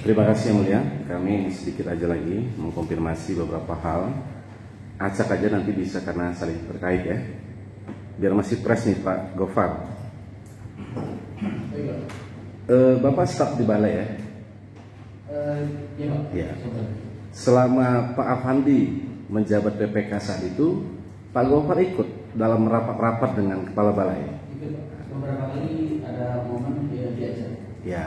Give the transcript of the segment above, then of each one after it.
Terima kasih yang mulia. Kami sedikit aja lagi mengkonfirmasi beberapa hal. Acak aja nanti bisa karena saling terkait ya. Biar masih fresh nih Pak Gofar. Bapak staf di balai ya? Iya Pak. Ya. Selama Pak Afandi menjabat PPK saat itu, Pak Gofar ikut dalam rapat-rapat dengan kepala balai. Ikut Pak. Beberapa kali ada momen dia diajak. Ya.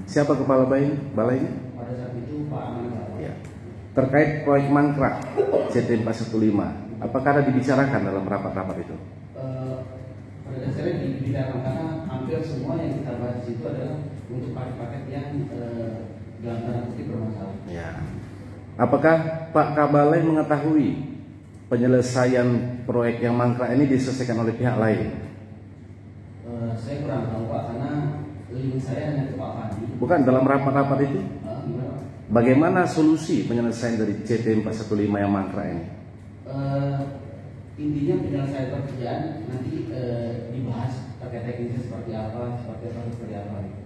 Siapa kepala balainya? Pada saat itu Pak Aman Pak. Ya. Terkait proyek mangkrak CT 415, apakah ada dibicarakan dalam rapat-rapat itu? Pada dasarnya dibicarakan karena hampir semua yang kita bahas di situ adalah untuk paket-paket yang dalam tanda kutip bermasalah. Ya. Apakah Pak Kabalai mengetahui penyelesaian proyek yang mangkrak ini diselesaikan oleh pihak lain? Saya kurang tahu Pak karena link saya hanya ke Pak Fandi. Bukan dalam rapat-rapat itu? Gimana Pak? Bagaimana solusi penyelesaian dari CT 415 yang mangkrak ini? Intinya penyelesaian pekerjaan nanti dibahas terkait teknisnya seperti apa.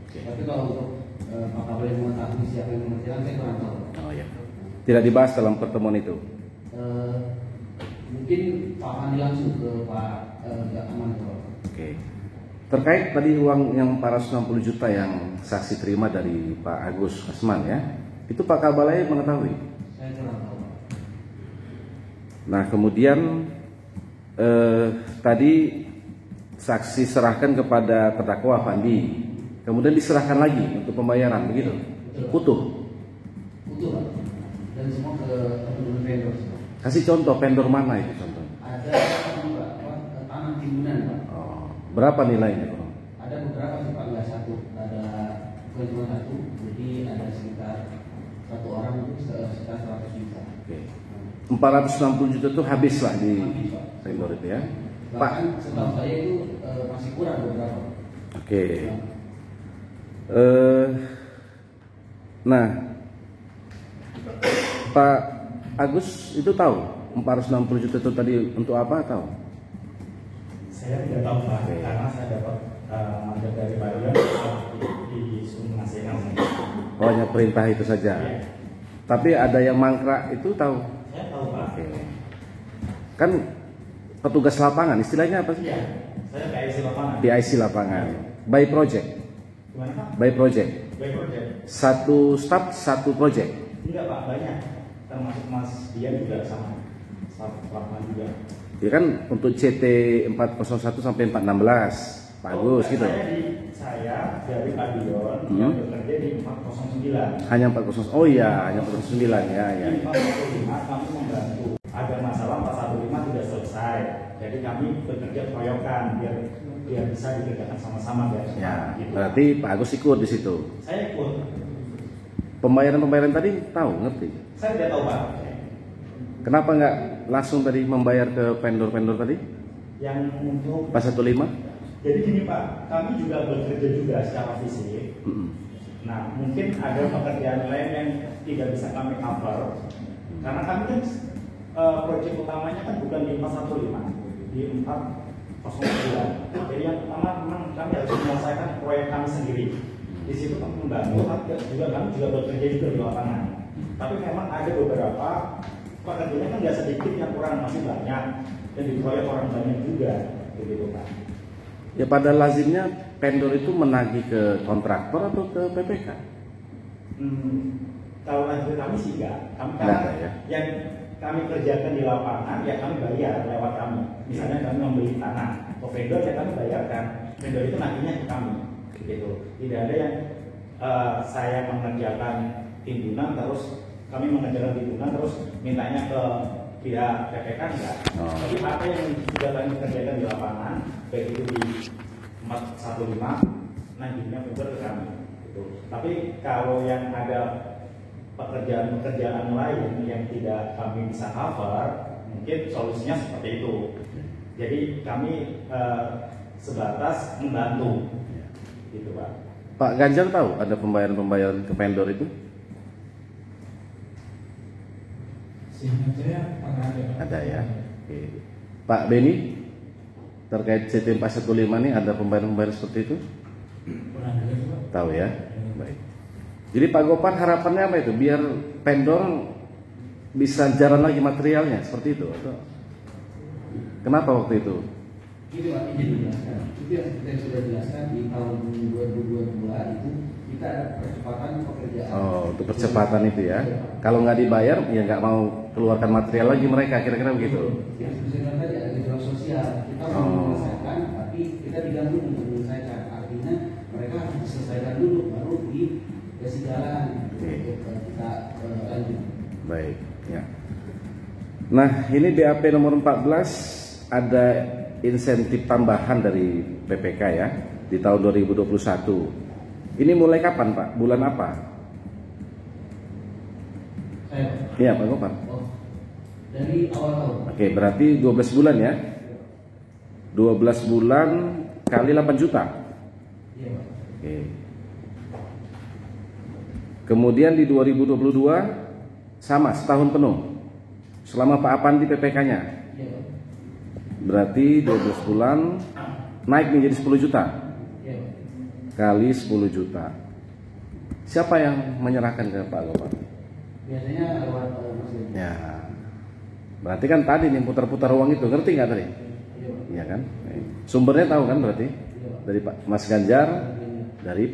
Oke. Tapi kalau untuk Pak Kabalai mengetahui siapa yang mengerjakan saya kurang tahu. Oh ya. Tidak dibahas dalam pertemuan itu. Mungkin Pak Fandi langsung ke Pak Aman Pak. Oke. Terkait tadi uang yang 460 juta yang saksi terima dari Pak Agus Asman ya, itu Pak Kabalai mengetahui. Saya kurang tahu Pak. Nah kemudian tadi saksi serahkan kepada terdakwa Fandi, kemudian diserahkan lagi untuk pembayaran begitu, utuh. Utuh Pak. Dan semua ke teman-teman vendor. Kasih contoh vendor mana itu contoh? Ada tanah timbunan Pak. Oh, berapa nilainya? Ada beberapa sih Pak, nggak satu. Ada bukan cuma satu, jadi ada sekitar satu orang itu sekitar 100 juta. Oke. 460 juta itu habis lah di Habis, Pak. vendor itu ya, Pak. Bahkan setahu saya itu masih kurang beberapa. Oke. Nah, Pak Agus itu tahu 460 juta itu tadi untuk apa tahu? Saya tidak tahu Pak, Oke. karena saya dapat mandat dari Pak Rian di Sumatera Selatan. Oh, hanya perintah itu saja. Iya. Tapi ada yang mangkrak itu tahu. Saya tahu Pak. Oke. Kan petugas lapangan istilahnya apa sih? Iya, saya PIC lapangan. PIC lapangan. By project. Gimana Pak? By project. Baik project. Satu staff satu project. Enggak Pak, banyak. Termasuk Mas Dian juga sama. Staf lapangan juga. Ya kan untuk CT 401 sampai 416 bagus gitu. Saya dari Pak Dion yang bekerja di 409. Hanya 409. Oh iya, hanya 409 ya ya. Di 405 kami membantu. Ada masalah 415 tidak selesai. Jadi kami bekerja proyokan biar bisa dikerjakan sama-sama guys. Ya, Gitu. berarti Pak Agus ikut di situ. Saya ikut. Pembayaran tadi tahu, ngerti? Saya tidak tahu Pak. Kenapa nggak langsung tadi membayar ke vendor-vendor tadi? Yang untuk 415? jadi gini Pak, kami juga bekerja juga secara fisik. Nah, mungkin ada pekerjaan lain yang tidak bisa kami cover karena kami kan proyek utamanya kan bukan di 415, di 409. Jadi yang pertama memang kami harus menyelesaikan proyek kami sendiri. Di situ kami membantu, juga kami juga bekerja juga di lapangan. Tapi memang ada beberapa pekerjaan kan nggak sedikit yang kurang masih banyak dan dikeroyok orang banyak juga, begitu Pak. Ya pada lazimnya vendor itu menagih ke kontraktor atau ke PPK? Kalau lanjut kami sih enggak. Kami Enggak ada, ya? yang kami kerjakan di lapangan ya kami bayar lewat kami. Misalnya kami membeli tanah, ke vendor ya kami bayarkan. Vendor itu nantinya ke kami. Gitu. Tidak ada yang saya mengerjakan timbunan terus kami mengerjakan timbunan terus mintanya ke pihak PPK enggak. Oh. Tapi apa yang sudah kami kerjakan di lapangan baik itu di 415 nantinya vendor ke kami. Gitu. Tapi kalau yang ada pekerjaan-pekerjaan lain yang tidak kami bisa cover, mungkin solusinya seperti itu. Jadi kami sebatas membantu, gitu Pak. Pak Ganjar tahu ada pembayaran-pembayaran ke vendor itu? Seingat saya pernah ada. Ada ya. Oke. Pak Beni, terkait CT 415 ini ada pembayaran-pembayaran seperti itu? Pernah ada Pak. Tahu ya? Baik. Jadi Pak Gopar harapannya apa itu? Biar vendor bisa jalan lagi materialnya seperti itu atau kenapa waktu itu? Itu Pak, izin dijelaskan. Itu yang kita sudah jelaskan di tahun 2022 itu kita ada percepatan pekerjaan. Oh, untuk percepatan itu ya. Kalau nggak dibayar, ya nggak mau keluarkan material lagi mereka, kira-kira begitu. Yang sebenarnya tadi ada gejolak sosial. Kita mau menyelesaikan, tapi kita diganggu untuk menyelesaikan. Artinya mereka harus diselesaikan dulu, baru dikasih jalan untuk kita lanjut. Baik, ya. Nah, ini BAP nomor 14 ada insentif tambahan dari PPK ya di tahun 2021. Ini mulai kapan Pak? Bulan apa? Saya. Iya Pak Gopar. Oh, dari awal tahun. Oke, berarti 12 bulan ya. 12 bulan kali 8 juta. Iya Pak. Oke. Kemudian di 2022 sama setahun penuh. Selama Pak Apandi PPK-nya. Iya Pak. Berarti 12 bulan naik menjadi 10 juta. Iya Pak. Kali 10 juta. Siapa yang menyerahkan ke Pak Gopar? Biasanya lewat Mas Dedi. Ya. Berarti kan tadi nih putar-putar uang itu, ngerti nggak tadi? Iya Pak. Iya kan? Sumbernya tahu kan berarti? Iya Pak. Dari Pak Mas Ganjar, dari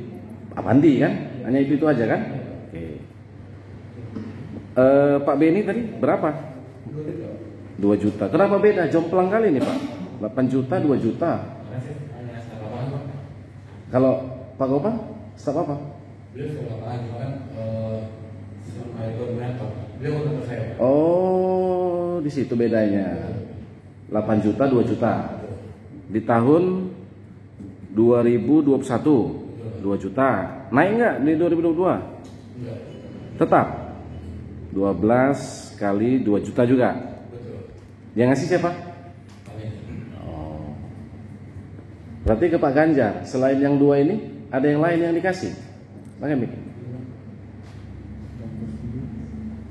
Pak Pandi kan? Hanya itu aja kan? Oke. Pak Beni tadi berapa? 2 juta. Kenapa beda? Jomplang kali nih Pak. 8 juta, 2 juta. Kalau Pak Gopar, staf apa? Beliau sudah lapangan, cuma kan selama koordinator, beliau koordinator saya. Oh, di situ bedanya. 8 juta, 2 juta. Di tahun 2021, 2 juta. Naik nggak di 2022? Enggak. Tetap 12 kali 2 juta juga. Betul. Yang ngasih siapa? Oh. Berarti ke Pak Ganjar. Selain yang 2 ini, ada yang lain yang dikasih? Pakai mic.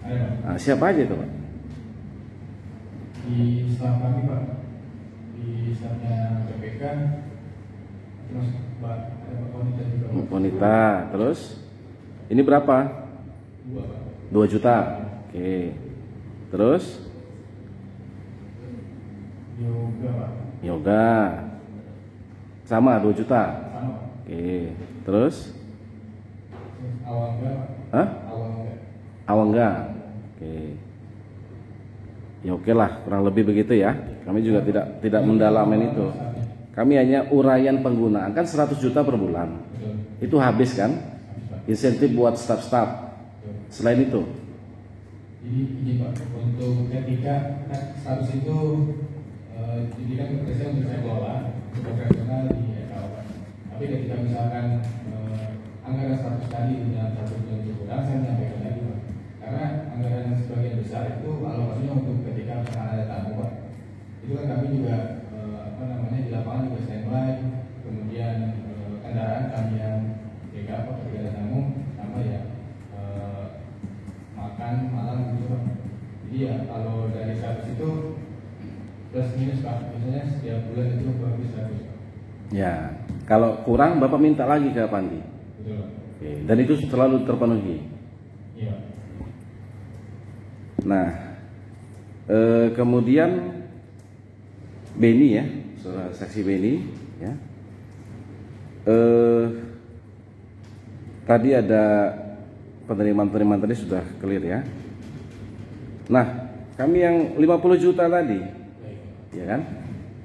Ada Nah, siapa aja itu Pak? di staff kami Pak, di staffnya PPK, terus Pak ada Pak Wanita juga. Pak. Wanita. Terus ini berapa? 2 Pak. 2 juta. Oke. Terus Yoga Pak. yoga. Sama 2 juta. Sama Pak. Oke. Terus Awangga Pak. hah? Awangga. Awangga. Oke. Ya oke lah, kurang lebih begitu ya. Kami juga tidak mendalamin itu. Kami hanya uraian penggunaan kan 100 juta per bulan. Betul. Itu habis kan? Habis Pak. Insentif buat staf-staf. Betul. Selain itu, Jadi ini Pak, untuk ketika kan status itu jadi kan bekerja untuk saya kelola untuk operasional di EKO Pak. Tapi ketika misalkan anggaran status tadi dengan satu bulan kurang, saya menyampaikan lagi Pak. Karena anggaran sebagian besar itu alokasinya untuk ketika misalkan ada tamu Pak. Itu kan kami juga di lapangan juga standby, kemudian kendaraan kami yang jaga Pak ketika ada tamu sama ya makan malam gitu Pak. Jadi ya kalau dari status itu plus minus Pak, biasanya setiap bulan itu habis Pak. ya kalau kurang Bapak minta lagi ke Pandi. Betul Pak. Oke. Dan itu selalu terpenuhi. Iya. Nah, kemudian Beni ya, saksi Beni ya. Tadi ada penerimaan tadi sudah clear ya. Nah, kami yang 50 juta tadi, ya kan?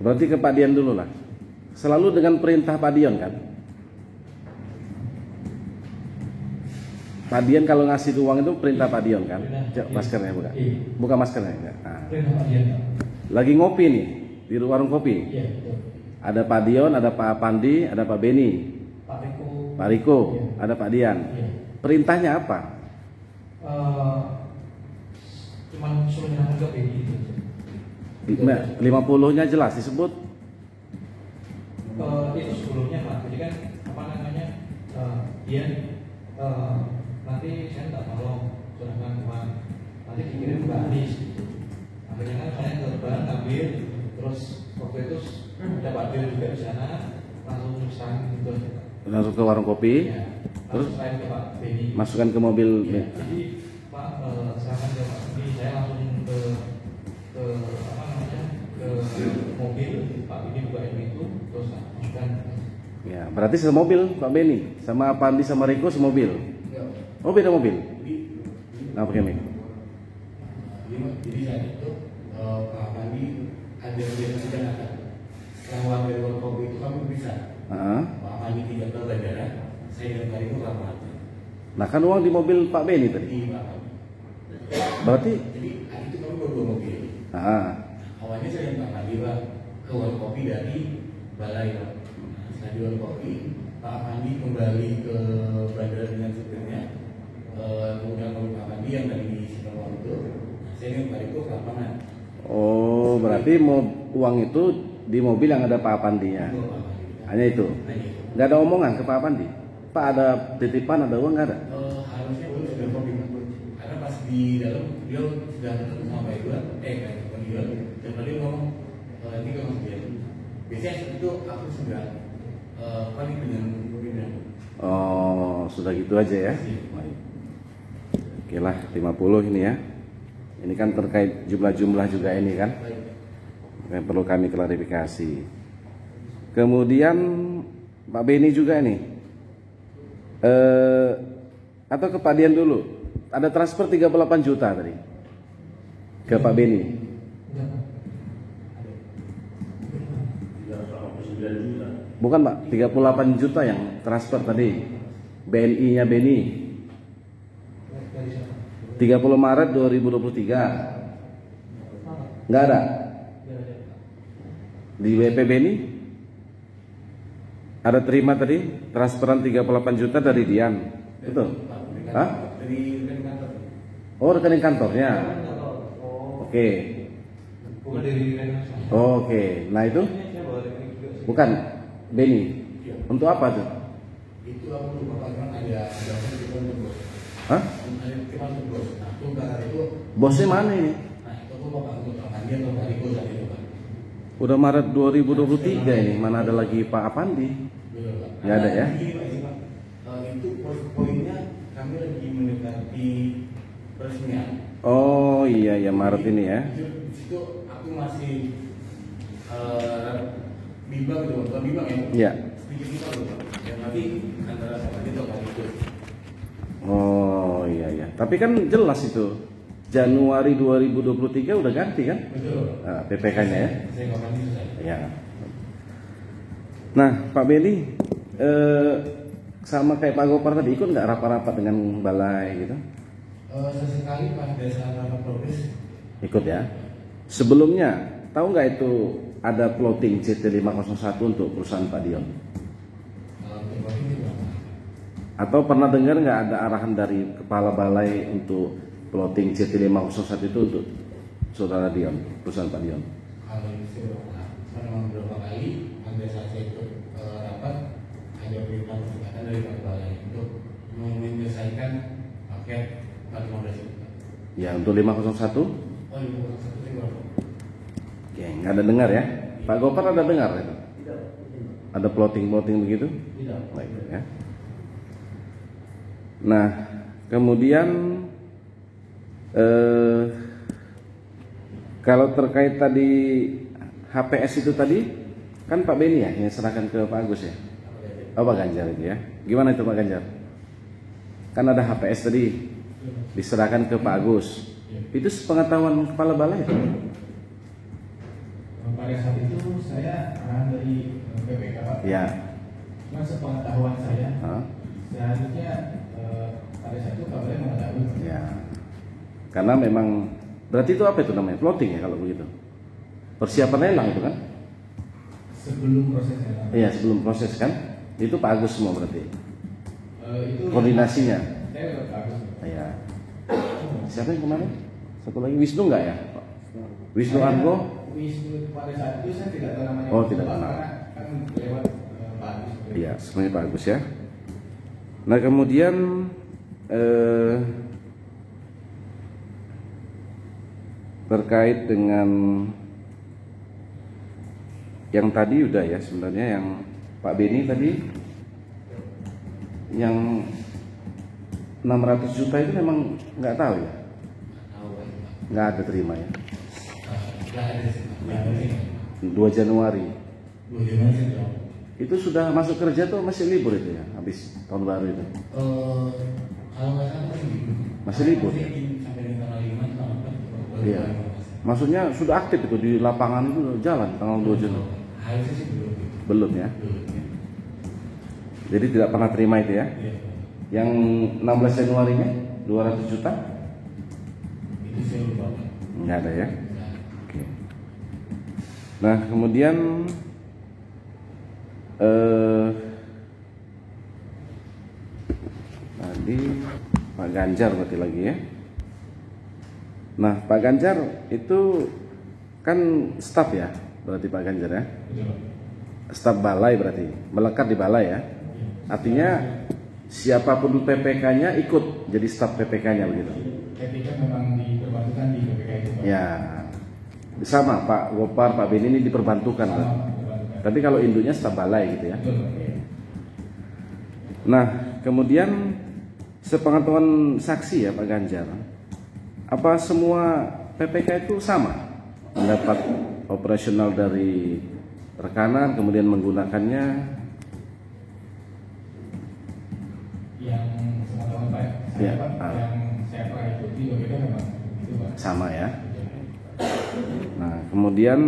Berarti ke Pak Dian dulu lah. Selalu dengan perintah Pak Dion kan? Pak Dian kalau ngasih uang itu perintah Pak Dion kan? Cek maskernya buka. Buka maskernya enggak? Nah. Lagi ngopi nih di warung kopi. Iya, betul. Ada Pak Dion, ada Pak Pandi, ada Pak Beni, Pak Riko. Pak Riko, ada Pak Dian. Iya. Perintahnya apa? Cuman suruh nyambung ke BI itu. 50-nya jelas disebut. Itu sebelumnya Pak, jadi kan apa namanya dia nanti saya tak tolong serahkan uang, nanti dikirim ke Anis. Akhirnya kan saya ke bank ambil, terus waktu itu ada Pak Dio juga di sana, langsung sang gitu. Langsung ke warung kopi. Ya, Terus langsung saya ke Pak Benny. masukkan ke mobil. Ya, jadi Pak, silakan ke Pak Benny, saya langsung ke apa namanya, ke mobil Pak Benny, buka pintu, terus masukkan. Ya, berarti semobil Pak Benny sama Pak Andi sama Riko semobil. Oh, beda mobil. Nah, pakai mic. Jadi saat itu Pak Andi ada biasa di Jakarta. Setelah keluar dari warung kopi itu kami bisa. Pak Andi tidak ke bandara, saya dan Pak Riko rapat. Nah, kan uang di mobil Pak Benny tadi. Di Pak Andi. Berarti Jadi hari itu kami berdua mobil. Awalnya saya dan Pak Andi Pak ke warung kopi dari balai Pak. Setelah di warung kopi, Pak Andi kembali ke bandara dengan supirnya. Kemudian kami Pak Andi yang dari Singapura itu, saya dengan Pak Riko ke lapangan. oh, berarti mau uang itu di mobil yang ada Pak Pandinya. Hanya itu. Nggak ada omongan ke Pak Pandi. Pak, ada titipan, ada uang nggak ada? Harusnya belum sudah kopi karena pas di dalam dia sudah ketemu sama Pak Iwan, Pak Iwan, dan tadi ngomong nanti ke Mas Bian. Biasanya itu aku sudah paling dengan pimpinan. Oh, sudah gitu aja ya. Baik. Oke lah, 50 ini ya. Ini kan terkait jumlah-jumlah juga ini kan, yang perlu kami klarifikasi. Kemudian Pak Benny juga ini, atau ke Pak Dian dulu, ada transfer 38 juta tadi ke Pak Benny. Bukan Pak, 38 juta yang transfer tadi, BNI-nya Benny. 30 Maret 2023. Nggak ada? Di WP Benny? Ada terima tadi transferan 38 juta dari Dian. Betul? Hah? Dari rekening kantor. Oh, rekening kantornya. Oke. Bukan dari rekening. Oke. Nah itu? Bukan Benny. Untuk apa tuh? Itu aku lupa Pak, ada bos. Hah? Ada teman bos. Nah, itu karena itu. Bosnya mana ini? Nah, itu aku Bapak untuk Pak Andi atau Pak Riko saat itu Pak. Udah Maret 2023 ini, mana ada lagi Pak Apandi? Betul Pak. Ya ada ya? Gini, Pak, ini, Pak. Itu poinnya kami lagi mendekati peresmian. Oh iya ya, Maret ini ya. Di situ aku masih bimbang gitu, bukan bimbang ya? Iya. Sedikit bimbang gitu. Dan nanti antara Pak Andi atau Pak Riko. Oh iya ya. Tapi kan jelas itu. Januari 2023 udah ganti kan? Betul. Nah, PPK-nya ya. Saya nggak paham itu saya. Ya. Nah, Pak Benny, sama kayak Pak Gopar tadi ikut nggak rapat-rapat dengan balai gitu? Sesekali pas desa rapat progres. Ikut ya. Sebelumnya, tahu nggak itu ada plotting CT501 untuk perusahaan Pak Dion? Atau pernah dengar nggak ada arahan dari kepala balai untuk plotting CT501 itu untuk saudara Dion, perusahaan Pak Dion? Kalau itu memang beberapa kali pada saat saya ikut rapat ada perintah kesepakatan dari Pak Balai untuk menyelesaikan paket 415 itu. Ya, untuk 501? Oh, itu satu sih berapa? Oke, nggak ada dengar ya? Pak Gopar ada dengar itu? Tidak. Ada plotting begitu? Tidak. Baik ya. Nah, kemudian kalau terkait tadi HPS itu tadi kan Pak Benny ya yang serahkan ke Pak Agus ya? Oh, Pak Ganjar itu ya. Gimana itu Pak Ganjar? Kan ada HPS tadi diserahkan ke Pak Agus. Itu sepengetahuan kepala balai itu? Pada saat itu saya arahan dari PPK Pak. Ya. Cuma sepengetahuan saya, seharusnya pada saat itu Pak Balai mengetahui. Ya. Karena memang berarti itu apa itu namanya? Plotting ya kalau begitu. Persiapan lelang itu kan? Sebelum proses lelang. Iya, sebelum proses kan? Itu Pak Agus semua berarti. Itu Koordinasinya. Saya udah Pak Agus. Iya. Siapa yang kemarin? Satu lagi Wisnu nggak ya? Wisnu Argo? Wisnu pada saat itu saya tidak tahu namanya. Oh, tidak kenal. Karena kan lewat Pak Agus. Iya, semuanya Pak Agus ya. Nah, kemudian terkait dengan yang tadi udah ya sebenarnya yang Pak Benny tadi Yang 600 juta itu memang nggak tahu ya? Nggak ada terima ya? 2 Januari. Itu sudah masuk kerja tuh masih libur itu ya? Habis tahun baru itu? Kalau nggak salah masih libur ya? Sampai tanggal 5 tanggal 4. Iya. Maksudnya sudah aktif itu di lapangan itu jalan tanggal 2 Januari? Harusnya sih belum. Belum ya? Jadi tidak pernah terima itu ya? Iya. Yang 16 Januarinya 200 juta? Itu saya lupa. Nggak ada ya? Oke. Nah kemudian tadi Pak Ganjar berarti lagi ya. Nah Pak Ganjar itu kan staf ya, berarti Pak Ganjar ya, Betul. staf balai berarti melekat di balai ya. Artinya siapapun PPK-nya ikut jadi staf PPK-nya begitu. Ketika memang diperbantukan di PPK itu, Pak. Ya, sama Pak Gopar, Pak Beni ini diperbantukan Sama, kan. diperbantukan. Tapi kalau induknya staf balai gitu ya. Betul, Pak. Nah, kemudian sepengetahuan saksi ya Pak Ganjar, apa semua PPK itu sama mendapat operasional dari rekanan kemudian menggunakannya? Yang semua tahun Pak, Ya, Pak, yang saya pernah ikuti berbeda memang itu Pak. Sama ya. Nah, kemudian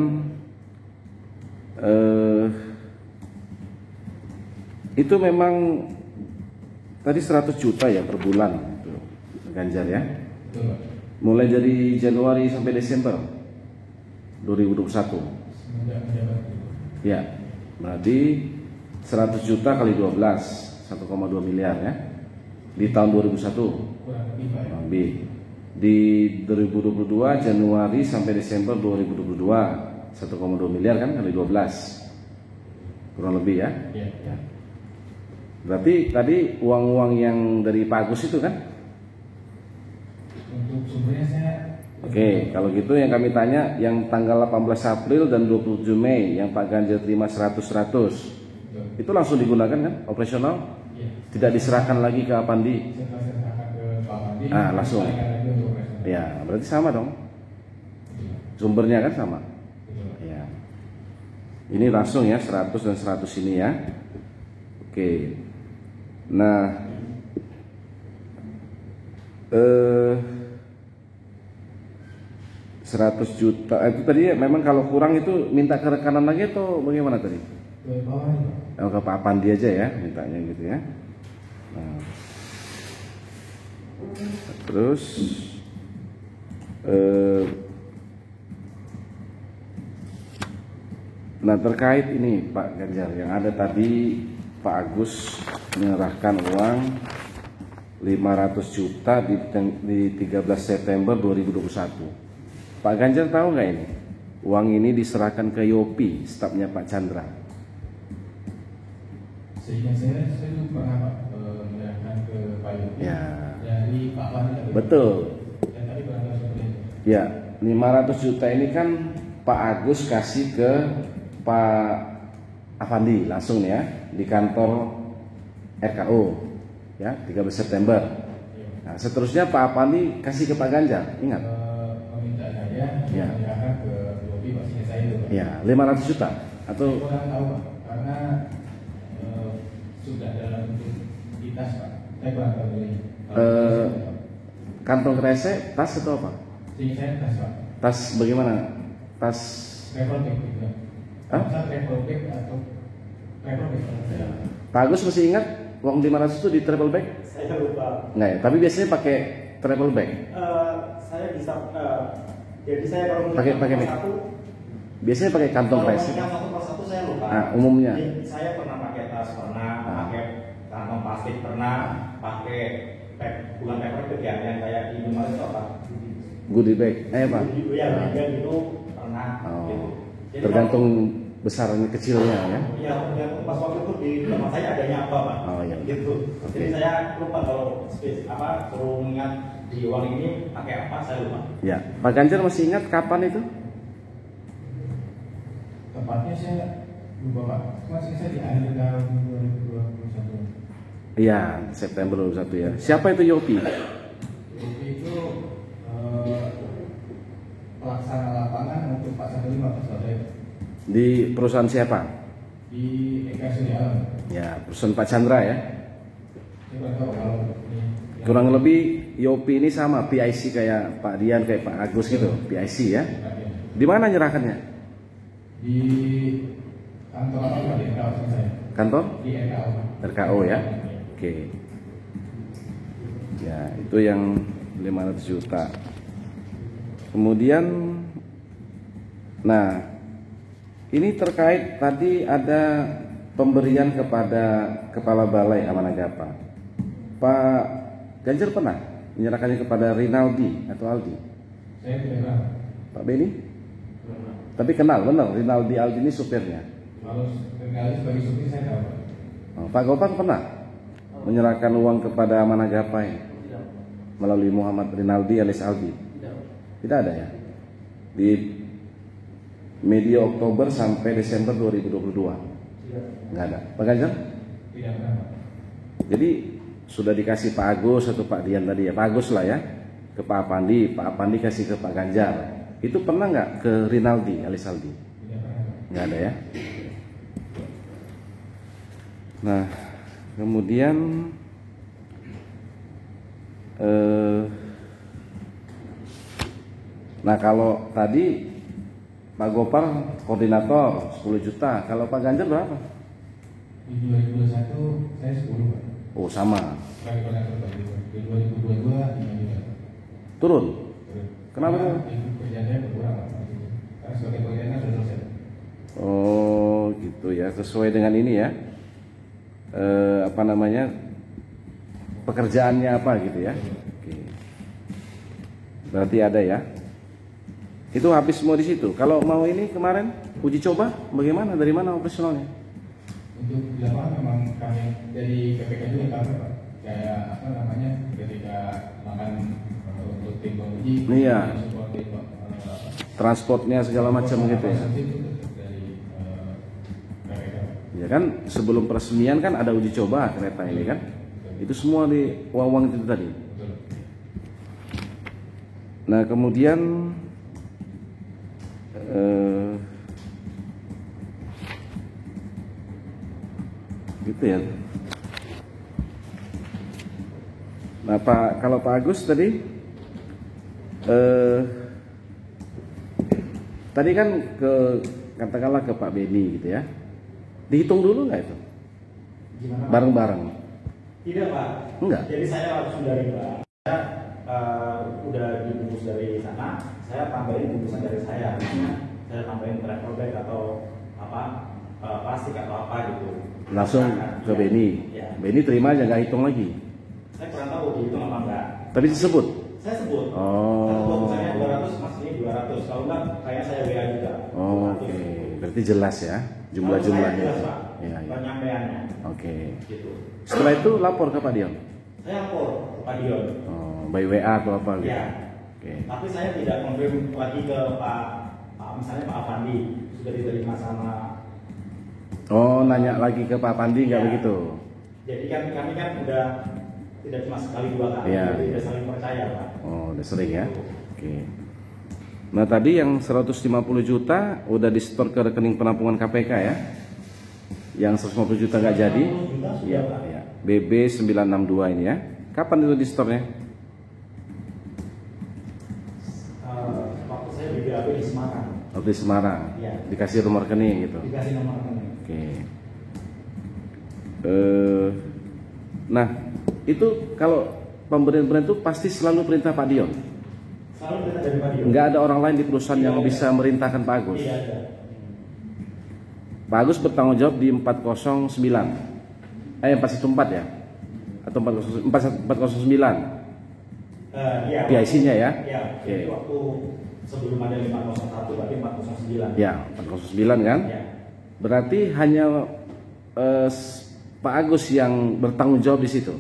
itu memang tadi 100 juta ya per bulan gitu, Ganjar ya. Betul, Pak. Mulai dari Januari sampai Desember 2021. Semenjak menjabat itu. Ya, berarti 100 juta kali 12 1,2 miliar ya. Di tahun 2001 Kurang lebih Pak. kurang lebih. Di 2022 Januari sampai Desember 2022 1,2 miliar kan kali 12. Kurang lebih ya. Iya, ya. Berarti tadi uang-uang yang dari Pak Agus itu kan? Untuk sumbernya saya Oke, kalau gitu yang kami tanya yang tanggal 18 April dan 27 Mei yang Pak Ganjar terima 100-100 betul. itu langsung digunakan kan operasional? Iya. Tidak diserahkan lagi ke Apandi? Setelah saya serahkan ke Pak Mandi, Ah, langsung. balikan lagi untuk operasional. Ya, berarti sama dong. Betul, Sumbernya kan sama. betul. Ya. Ini langsung ya 100 dan 100 ini ya. Oke. Nah, 100 juta itu tadi ya, memang kalau kurang itu minta ke rekanan lagi atau bagaimana tadi? Ke bawah nih, Pak. Ke Pak Pandi aja ya mintanya gitu ya. Nah, terus nah terkait ini Pak Ganjar yang ada tadi Pak Agus menyerahkan uang 500 juta di 13 September 2021. Pak Ganjar tahu nggak ini? Uang ini diserahkan ke Yopi, stafnya Pak Chandra. Sehingga saya itu pernah Pak menyerahkan ke Pak Yopi Ya. dari Pak Mandi. Betul. Dan tadi berangkat seperti itu. Ya, 500 juta ini kan Pak Agus kasih ke Pak Afandi langsung ya di kantor RKO ya 13 September. Nah, seterusnya Pak Afandi kasih ke Pak Ganjar, ingat? Meminta saya Ya. menyerahkan ke Yopi, pastinya saya itu Pak. Ya, 500 juta atau Saya kurang tahu Pak, karena sudah dalam bentuk di tas Pak. Saya kurang tahu ini. kantong kresek, tas atau apa? Sehingga saya tas Pak. Tas bagaimana? Tas Travel bag gitu. Hah? Bisa travel bag atau travel bag kalau saya. Pak Agus masih ingat uang 500 itu di travel bag? Saya lupa. Nggak ya, tapi biasanya pakai travel bag. Saya bisa jadi saya kalau Pakai mengingat satu. Biasanya pakai kantong kalau kresek. mengingat satu persatu saya lupa. Nah, umumnya. Jadi, saya pernah pakai tas, pernah pakai kantong plastik, pernah pakai bukan paper bag ya, yang kayak di Indomaret itu apa? Goodie bag, Pak. Ya, bagian itu pernah. Oh, Gitu. Jadi tergantung besarnya kecilnya ya. Ya, tergantung pas waktu itu di rumah saya adanya apa Pak? Oh, iya. Gitu. Oke. Jadi saya lupa kalau suruh mengingat di uang ini pakai apa saya lupa. Ya, Pak Ganjar masih ingat kapan itu? Tepatnya saya lupa Pak. Cuma saya di akhir tahun 2021. Iya, September 21 ya. Siapa itu Yopi? Yopi itu pelaksana lapangan untuk Pak Sandi Pak Sodai. Di perusahaan siapa? Di Eka Surya Alam. Ya, perusahaan Pak Chandra ya. Saya kurang tahu kalau ini. Kurang lebih Yopi ini sama PIC kayak Pak Dian, kayak Pak Agus gitu, PIC ya. Di mana nyerahkannya? Di kantor apa Pak? Di kawasan saya. Kantor? Di RKO. RKO ya. Oke. Ya, itu yang 500 juta. Kemudian, nah, ini terkait tadi ada pemberian kepada Kepala Balai Amanagapa. Pak Ganjar pernah menyerahkannya kepada Rinaldi atau Aldi? Saya tidak kenal. Pak Beni? Tapi kenal, benar. Rinaldi Aldi ini supirnya. Kalau sekali sebagai supir saya tahu Pak. Oh, Pak Gopang pernah menyerahkan uang kepada Amanagapa ini melalui Muhammad Rinaldi alias Aldi? Tidak ada ya? Di media Oktober sampai Desember 2022? Nggak ada. Pak Ganjar? Tidak pernah Pak. Jadi sudah dikasih Pak Agus atau Pak Dian tadi ya, Pak Agus lah ya, ke Pak Apandi, Pak Apandi kasih ke Pak Ganjar. Itu pernah nggak ke Rinaldi alias Aldi? Tidak pernah Pak. Nggak ada ya. Nah, kemudian nah kalau tadi Pak Gopar koordinator 10 juta, kalau Pak Ganjar berapa? Di 2021 saya 10 Pak. Oh sama, Sebagai koordinator Pak. Di 2022 5 juta. turun. Kenapa tuh? Itu kerjaan saya berkurang Pak. Karena sebagai koordinator sudah selesai. Oh gitu ya, sesuai dengan ini ya, apa namanya, pekerjaannya apa gitu ya. Oke. Berarti ada ya. Itu habis semua di situ. Kalau mau ini kemarin uji coba bagaimana? Dari mana operasionalnya? Untuk di lapangan memang kami dari PPK juga cover Pak. Kayak apa namanya ketika makan untuk tim penguji, Iya. support tim Transportnya segala macam gitu ya. Itu dari PPK. Ya kan sebelum peresmian kan ada uji coba kereta ini kan. Itu semua di uang itu tadi. Betul. Nah kemudian gitu ya. Nah Pak, kalau Pak Agus tadi tadi kan katakanlah ke Pak Beni gitu ya, dihitung dulu nggak itu Gimana? bareng-bareng? Tidak Pak. Enggak. Jadi saya langsung dari Pak. Saya udah dibungkus dari sana. Saya tambahin bungkusan dari saya. Saya tambahin travel bag atau apa plastik atau apa gitu. Langsung ke Beni. Ya. Beni terima aja, nggak hitung lagi. Saya kurang tahu dihitung apa enggak. Tapi disebut. Saya sebut. Oh. Saya sebut misalnya 200, mas ini 200. Kalau enggak, kayak saya WA juga. Oh, oke. Berarti jelas ya jumlah-jumlahnya. Jelas Pak. Ya, ya. Penyampaiannya. Oke. Gitu. Setelah itu lapor ke Pak Dion. Saya lapor ke Pak Dion. Oh, by WA atau apa gitu. Ya. Oke. Tapi saya tidak konfirm lagi ke Pak misalnya Pak Afandi sudah diterima sama. Oh, nanya lagi ke Pak Pandi nggak Ya. begitu? Jadi kan kami kan udah tidak cuma sekali dua kali, Ya, jadi ya. udah saling percaya Pak. Oh, udah sering ya. Oke. Nah, tadi yang 150 juta udah disetor ke rekening penampungan KPK ya. Yang 150 juta nggak jadi. 150 juta sudah, Iya, Pak. ya. BB 962 ini ya. Kapan itu disetornya? Waktu saya di BAB di Semarang, Waktu di Semarang. Iya. Dikasih nomor rekening gitu. dikasih nomor rekening. Oke. Nah, itu kalau pemberian-pemberian itu pasti selalu perintah Pak Dion. Selalu kita dari Pak Dion. Nggak ada orang lain di perusahaan yang Tidak ada. bisa merintahkan Pak Agus. Tidak ada. Pak Agus bertanggung jawab di 409. 414 ya? Atau 409? Iya. PIC-nya ya? Iya. Oke. Jadi waktu sebelum ada 501 berarti 409. Ya, 409 kan? Ya. Berarti hanya Pak Agus yang bertanggung jawab di situ.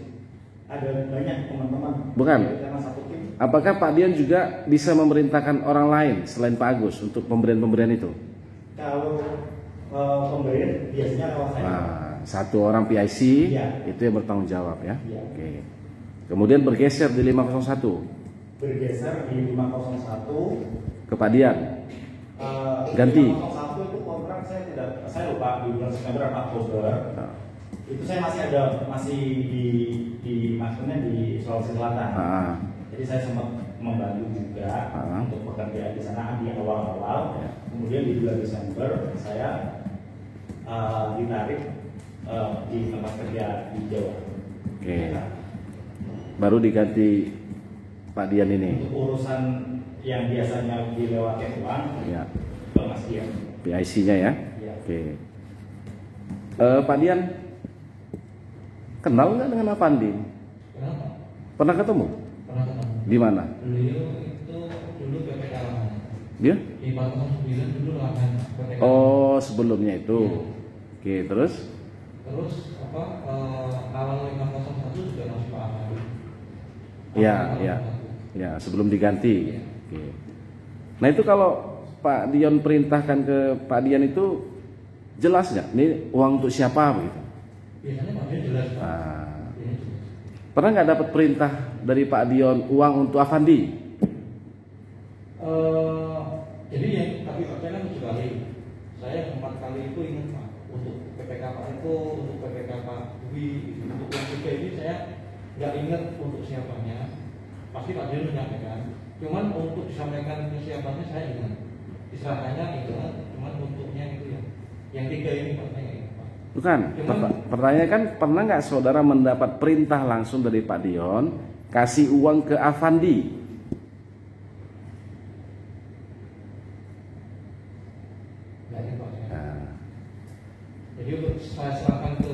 Ada banyak teman-teman. Bukan. Karena satu tim. Apakah Pak Dion juga bisa memerintahkan orang lain selain Pak Agus untuk pemberian-pemberian itu? Kalau pemberian biasanya lewat saya. Nah, satu orang PIC Iya. itu yang bertanggung jawab ya. Iya. Oke. Kemudian bergeser di 501 Bergeser di 501 ke Pak Dian. Ganti. 501 itu kontrak saya lupa di bulan September atau Oktober. Nah, Itu saya masih di maksudnya di Sulawesi Selatan. ah, Jadi saya sempat membantu juga untuk pekerjaan di sana di awal-awal. Ya. Kemudian di bulan Desember saya ditarik di tempat kerja di Jawa. oke. Baru diganti Pak Dian ini. Untuk urusan yang biasanya dilewati uang Ya, ke Mas Dian. PIC-nya ya. Ya. Oke. Pak Dian kenal nggak dengan Avandi? Kenapa? Pernah ketemu? Pernah ketemu. Di mana? Beliau itu dulu PPK Lahan. Dia? Di 409 dulu Lahan PPK. Oh, sebelumnya itu. Oke, terus? Terus apa? Awal 501 juga masih Pak Ahmad. Ya, ya. Ya, sebelum diganti. Oke. Nah, itu kalau Pak Dion perintahkan ke Pak Dian itu jelas nggak? Ini uang untuk siapa begitu? Biasanya Pak Dian jelas Pak. Nah, Biasanya jelas. pernah nggak dapat perintah dari Pak Dion uang untuk Avandi? Jadi yang tapi Pak saya kan 7 kali. Saya 4 kali itu ingat Pak. Untuk PPK Pak itu, untuk PPK Pak Dwi, untuk yang 3 ini saya nggak ingat untuk siapanya. Pasti Pak Dian menyampaikan. Cuman untuk disampaikan ke siapanya saya ingat. Diserahkannya ingat. Cuman untuknya itu yang 3 ini Pak saya nggak ingat Pak. Bukan. Pertanyaan kan pernah nggak saudara mendapat perintah langsung dari Pak Dion kasih uang ke Avandi? Nggak ingat Pak saya. Nah, Jadi untuk saya serahkan ke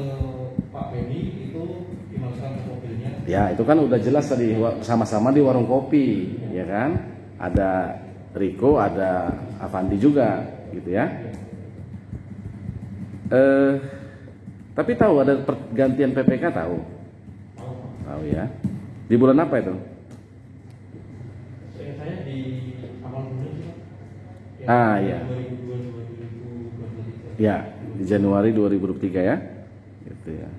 Pak Benny itu dimasukkan ke mobilnya. ya itu kan udah jelas tadi sama-sama di warung kopi, ya kan? Ada Riko, ada Avandi juga, gitu ya. Tapi tahu ada pergantian PPK tahu? Tahu Pak. Tahu ya. Di bulan apa itu? Saya di awal bulan sih Pak. Ah, iya. 2022. Ya, di Januari 2023 ya. Gitu ya.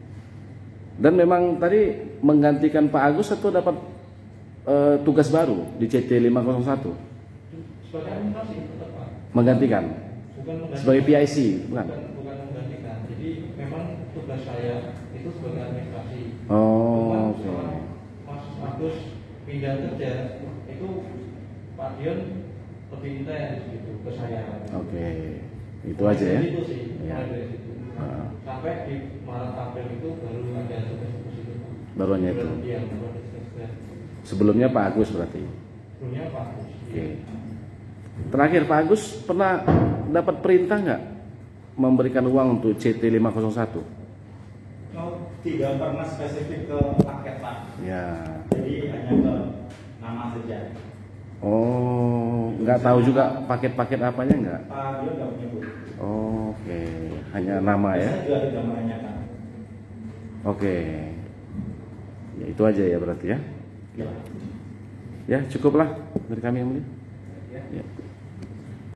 Dan memang tadi menggantikan Pak Agus atau dapat tugas baru di CT 501? Sebagai administrasi tetap Pak. Menggantikan Bukan menggantikan. sebagai PIC, bukan? Bukan menggantikan. Jadi memang tugas saya itu sebagai administrasi. Oh, Cuman oke. setelah Mas Agus pindah kerja itu Pak Dion lebih intens gitu ke saya. Oke. Itu aja ya. Itu sih, Ya. mulai dari situ. Sampai di Maret April itu baru ada tugas-tugas itu. Baru hanya itu. Iya, baru ada tugas-tugas. Sebelumnya Pak Agus berarti. Sebelumnya Pak Agus. Oke. Terakhir Pak Agus pernah dapat perintah nggak memberikan uang untuk CT 501? Oh, tidak pernah spesifik ke paket Pak. Ya. Jadi hanya ke nama saja. Oh, nggak tahu juga paket-paket apanya nggak? Pak Dion nggak menyebut. Oh, oke, hanya nama ya. Saya juga tidak menanyakan. Oke. Ya itu aja ya berarti ya. Ya. Ya cukuplah dari kami yang mulia. Ya. Ya.